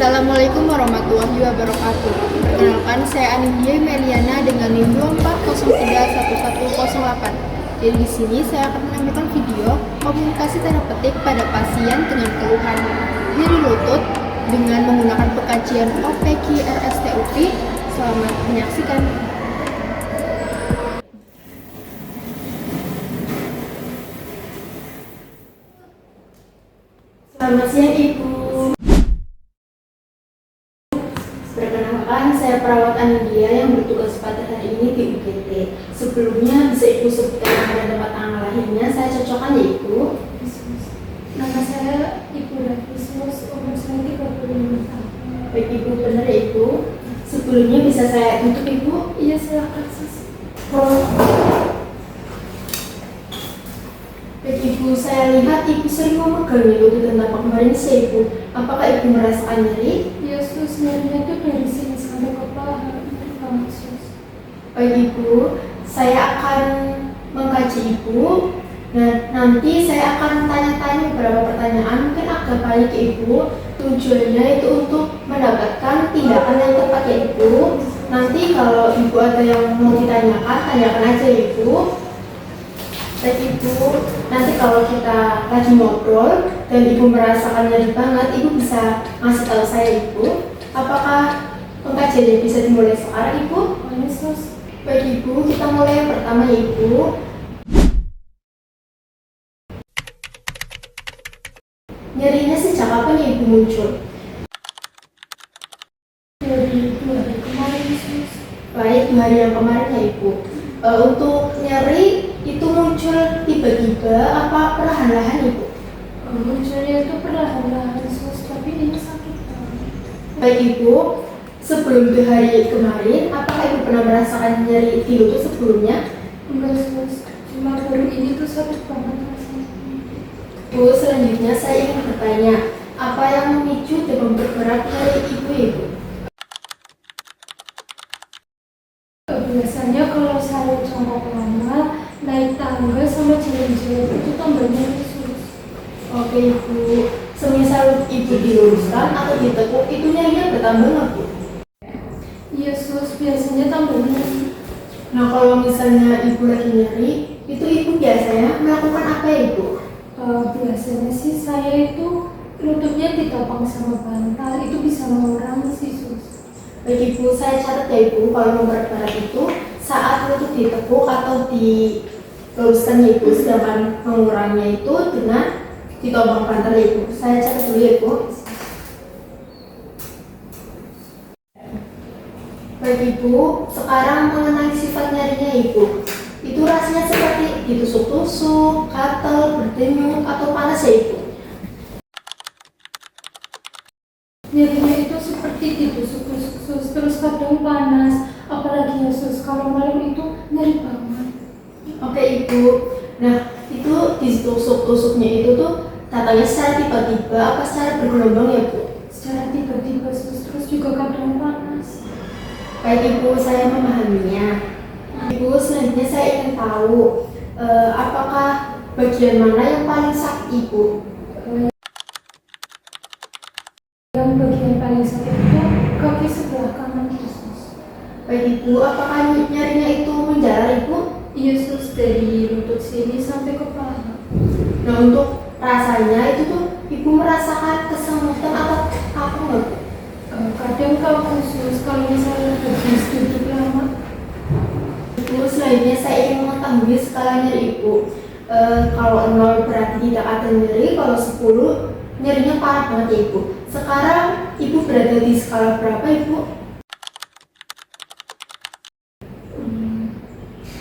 Assalamualaikum warahmatullahi wabarakatuh. Perkenalkan, saya Anindya Meliana dengan NIM 24031108. Jadi di sini saya akan menampilkan video komunikasi terapeutik pada pasien dengan keluhan nyeri lutut dengan menggunakan pengkajian OPQ RSTUP. Selamat menyaksikan. Selamat siang Ibu. Perkenalkan, saya perawat Anindya yang bertugas pada hari ini di UGT. Sebelumnya bisa Ibu sebutkan nama dan tempat tanggal lahirnya, saya cocokkan ya Ibu. Nama saya Ibu Rafisus, umur saya 35 tahun. Baik Ibu, benar ya Ibu. Sebelumnya bisa saya tutup Ibu? Iya, silakan sus. Baik Ibu, saya lihat Ibu sering memegang lutut dan tapak kemarin sih Ibu. Apakah Ibu merasakan nyeri? Iya sus, nyerinya tuh dari sini sampai ke paha. Nyeri banget sus. Baik Ibu, saya akan mengkaji Ibu. Nah, nanti saya akan tanya-tanya beberapa pertanyaan, mungkin agak balik ke Ibu. Tujuannya itu untuk mendapatkan tindakan yang tepat ya Ibu. Nanti kalau Ibu ada yang mau ditanyakan, tanyakan aja Ibu. Baik Ibu, nanti kalau kita lagi ngobrol dan Ibu merasakan nyeri banget, Ibu bisa ngasih tahu saya Ibu. Apakah pengkajiannya bisa dimulai sekarang Ibu? Boleh sus. Baik Ibu, kita mulai yang pertama ya Ibu. Nyerinya sejak kapan ya Ibu muncul? Dari 2 hari kemarin sus. Baik, 2 hari yang kemarin ya Ibu. Untuk nyeri itu muncul tiba-tiba apa perlahan-lahan Ibu? Munculnya itu perlahan-lahan sus, tapi ini sakit banget. Baik Ibu, sebelum 2 hari kemarin, apakah Ibu pernah merasakan nyeri di lutut sebelumnya? Enggak sus, cuma baru ini tuh sakit banget rasanya. Bu, selanjutnya saya ingin bertanya, apa yang memicu dan memperberat nyeri Ibu? Biasanya kalau saya jongkok lama, naik tangga sama jalan-jalan itu tambah nyeri sus. Oke Ibu, semisal Ibu diluruskan atau ditekuk, itu nyerinya bertambah nggak Bu? Iya sus, biasanya tambah nyeri. Nah kalau misalnya Ibu lagi nyeri, itu Ibu biasanya melakukan apa ya Ibu? Biasanya sih saya itu lututnya ditopang sama bantal, itu bisa mengurangi sih sus. Baik Ibu, saya catat ya Ibu, kalau memperberat itu saat lutut ditekuk atau diluruskan ya Ibu, sedangkan menguranginya itu dengan ditopang bantal ya Ibu. Saya catat dulu ya Ibu. Baik Ibu, sekarang mengenai sifat nyerinya Ibu. Itu rasanya seperti ditusuk-tusuk, gatal, berdenyut, atau panas ya Ibu? Nyerinya itu seperti ditusuk-tusuk sus, terus kadang panas, apalagi ya sus, kalau malam itu nyeri banget. Oke Ibu, nah itu ditusuk-tusuknya itu tuh datangnya secara tiba-tiba apa secara bergelombang ya Bu? Secara tiba-tiba sus, terus juga kadang panas. Baik Ibu, saya memahaminya. Ibu, selanjutnya saya ingin tahu apakah bagian mana yang paling sakit Ibu? Yang bagian paling sakit itu kaki sebelah kanan sus. Baik Ibu, apakah nyerinya itu menjalar Ibu? Iya sus, dari lutut sini sampai ke paha. Nah untuk rasanya itu tuh Ibu merasakan kesemutan atau apa nggak Bu? Kadang kalau khusus, kalau misalnya habis duduk lama. Ibu, selanjutnya saya ingin mengetahui skala nyeri Ibu. Kalau 0 berarti tidak ada nyeri, kalau 10 nyerinya parah banget ya Ibu. Sekarang Ibu berada di skala berapa Ibu?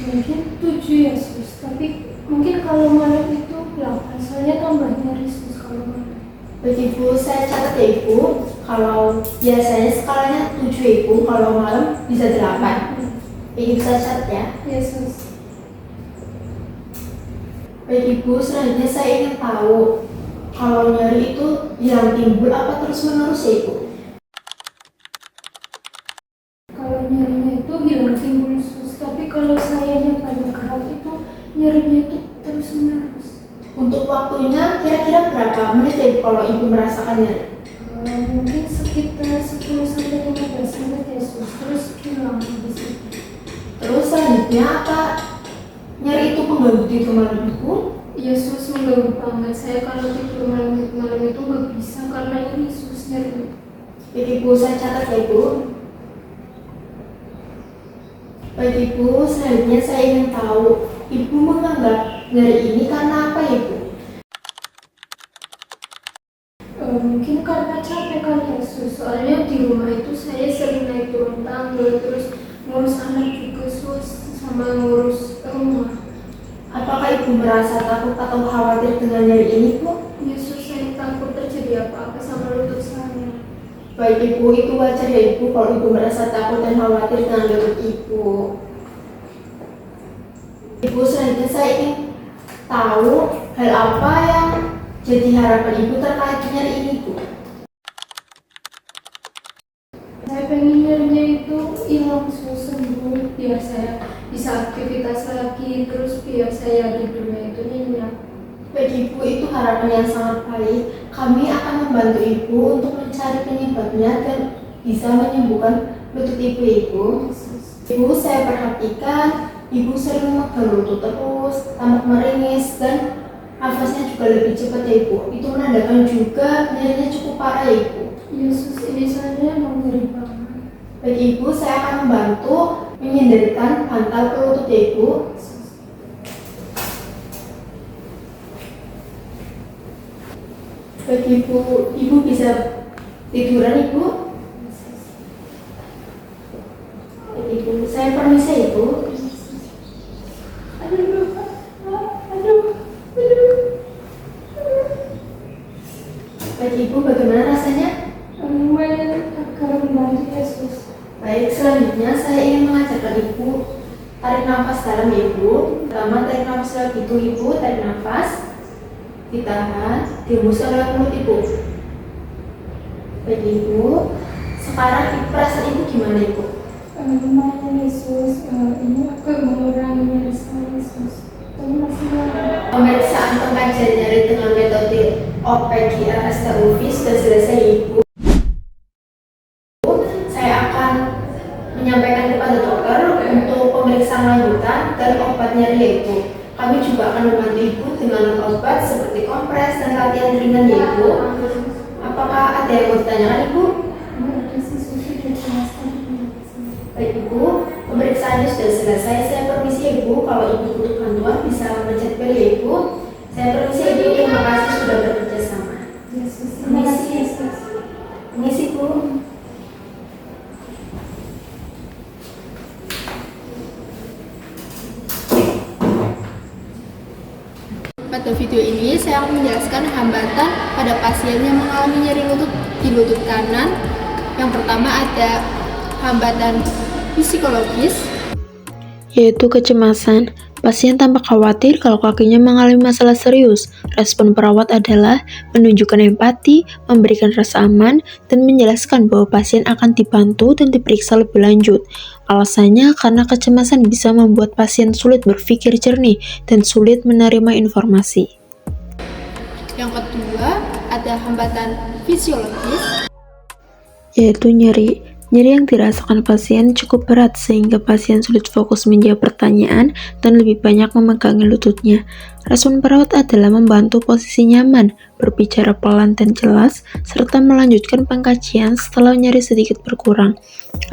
Mungkin 7 ya sus, tapi mungkin kalau malam itu 8, soalnya tambah nyeri sus kalau malam. Baik Ibu, saya catat ya Ibu. Kalau biasanya skalanya 7 Ibu, kalau malam bisa 8. Ibu saya catat ya. Ya sus. Baik Ibu, selanjutnya saya ingin tahu kalau nyeri itu yang timbul apa terus menerus ya Ibu? Kalau nyerinya itu hilang timbul sus, tapi kalau saya yang banyak gerak itu nyerinya itu terus menerus. Untuk waktunya kira-kira berapa menit ya Ibu kalau Ibu merasakan nyeri? Mungkin sekitar 10-15 menit Yesus, terus hilang habis itu. Terus selanjutnya apa nyeri itu pengganggu tidur malam itu? Yesus mengganggu banget saya kalau tidur malam itu nggak bisa karena ini Yesus nyeri. Baik Ibu, saya catat ya Ibu. Baik Ibu, selanjutnya saya ingin tahu Ibu menganggap nyeri ini karena apa Ibu? Mungkin karena capek kali Yesus, soalnya di rumah itu saya sering naik turun tangga, terus ngurus anak juga sama ngurus rumah. Apakah Ibu merasa takut atau khawatir dengan nyeri ini Bu? Yesus, saya takut terjadi apa-apa sama lutut saya. Baik Ibu, itu wajar ya Ibu kalau Ibu merasa takut dan khawatir dengan lutut Ibu. Ibu, selanjutnya saya ingin tahu hal apa yang jadi harapan Ibu terkait nyeri ini Bu? Saya pengen nyerinya itu hilang sembuh biar saya bisa aktivitas lagi, terus biar saya di dunia itu nyenyak. Baik Ibu, itu harapan yang sangat baik. Kami akan membantu Ibu untuk mencari penyebabnya dan bisa menyembuhkan lutut Ibu. Ibu, saya perhatikan Ibu sering memegang lutut terus, tampak meringis dan nafasnya juga lebih cepat ya Ibu. Itu menandakan juga nyerinya cukup parah ya Ibu. Yesus, ini saya mau nyeri banget. Baik Ibu, saya akan membantu menyandarkan bantal ke lutut ya Ibu. Baik Ibu, Ibu bisa tiduran Ibu. Baik Ibu, saya permisi ya Ibu. Baik Ibu, bagaimana rasanya? Lumayan agak membantu Yesus. Baik, selanjutnya saya ingin mengajarkan Ibu tarik nafas dalam ya Ibu. Pertama, tarik nafas lewat itu Ibu, tarik nafas, ditahan, dihembuskan lewat mulut Ibu. Baik Ibu, sekarang perasaan Ibu gimana Ibu? Lumayan Yesus, ini agak mengurangi nyeri saya Yesus. Terima kasih. Pemeriksaan pengkajian nyeri dengan metode OPGR-STUV sudah selesai Ibu. Saya akan menyampaikan kepada dokter untuk pemeriksaan lanjutan dan obat nyeri Ibu. Kami juga akan membantu Ibu dengan obat seperti kompres dan latihan ringan ya Ibu. Apakah ada yang mau ditanyakan Ibu? Baik Ibu, pemeriksaannya sudah selesai. Saya permisi Ibu, kalau Ibu butuh bantuan bisa mencet bel ya Ibu. Saya permisi Ibu, terima kasih sudah bekerja sama. Permisi Bu. Pada video ini saya akan menjelaskan hambatan pada pasien yang mengalami nyeri lutut di lutut kanan. Yang pertama ada hambatan psikologis, yaitu kecemasan. Pasien tampak khawatir kalau kakinya mengalami masalah serius. Respon perawat adalah menunjukkan empati, memberikan rasa aman, dan menjelaskan bahwa pasien akan dibantu dan diperiksa lebih lanjut. Alasannya karena kecemasan bisa membuat pasien sulit berpikir jernih dan sulit menerima informasi. Yang kedua, ada hambatan fisiologis, yaitu nyeri. Nyeri yang dirasakan pasien cukup berat sehingga pasien sulit fokus menjawab pertanyaan dan lebih banyak memegangi lututnya. Respon perawat adalah membantu posisi nyaman, berbicara pelan dan jelas, serta melanjutkan pengkajian setelah nyeri sedikit berkurang.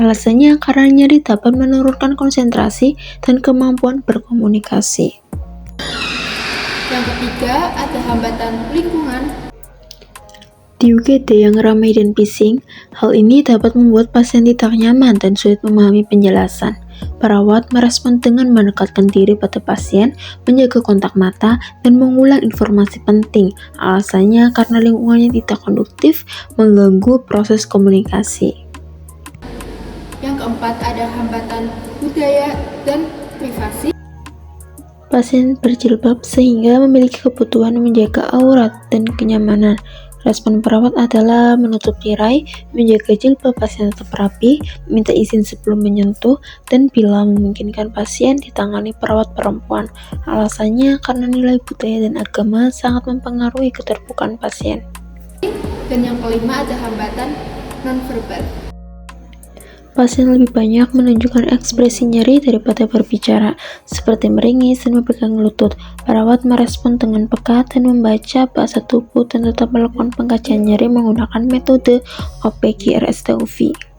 Alasannya karena nyeri dapat menurunkan konsentrasi dan kemampuan berkomunikasi. Yang ketiga, ada hambatan lingkungan. Di UGD yang ramai dan bising, hal ini dapat membuat pasien tidak nyaman dan sulit memahami penjelasan. Perawat merespon dengan mendekatkan diri pada pasien, menjaga kontak mata, dan mengulang informasi penting. Alasannya karena lingkungannya tidak konduktif, mengganggu proses komunikasi. Yang keempat, ada hambatan budaya dan privasi. Pasien berjilbab sehingga memiliki kebutuhan menjaga aurat dan kenyamanan. Respon perawat adalah menutup tirai, menjaga jilbab pasien tetap rapi, minta izin sebelum menyentuh, dan bila memungkinkan pasien ditangani perawat perempuan. Alasannya karena nilai budaya dan agama sangat mempengaruhi keterbukaan pasien. Dan yang kelima ada hambatan nonverbal. Pasien lebih banyak menunjukkan ekspresi nyeri daripada berbicara, seperti meringis dan memegang lutut. Perawat merespon dengan peka dan membaca bahasa tubuh dan tetap melakukan pengkajian nyeri menggunakan metode OPGRSTUV.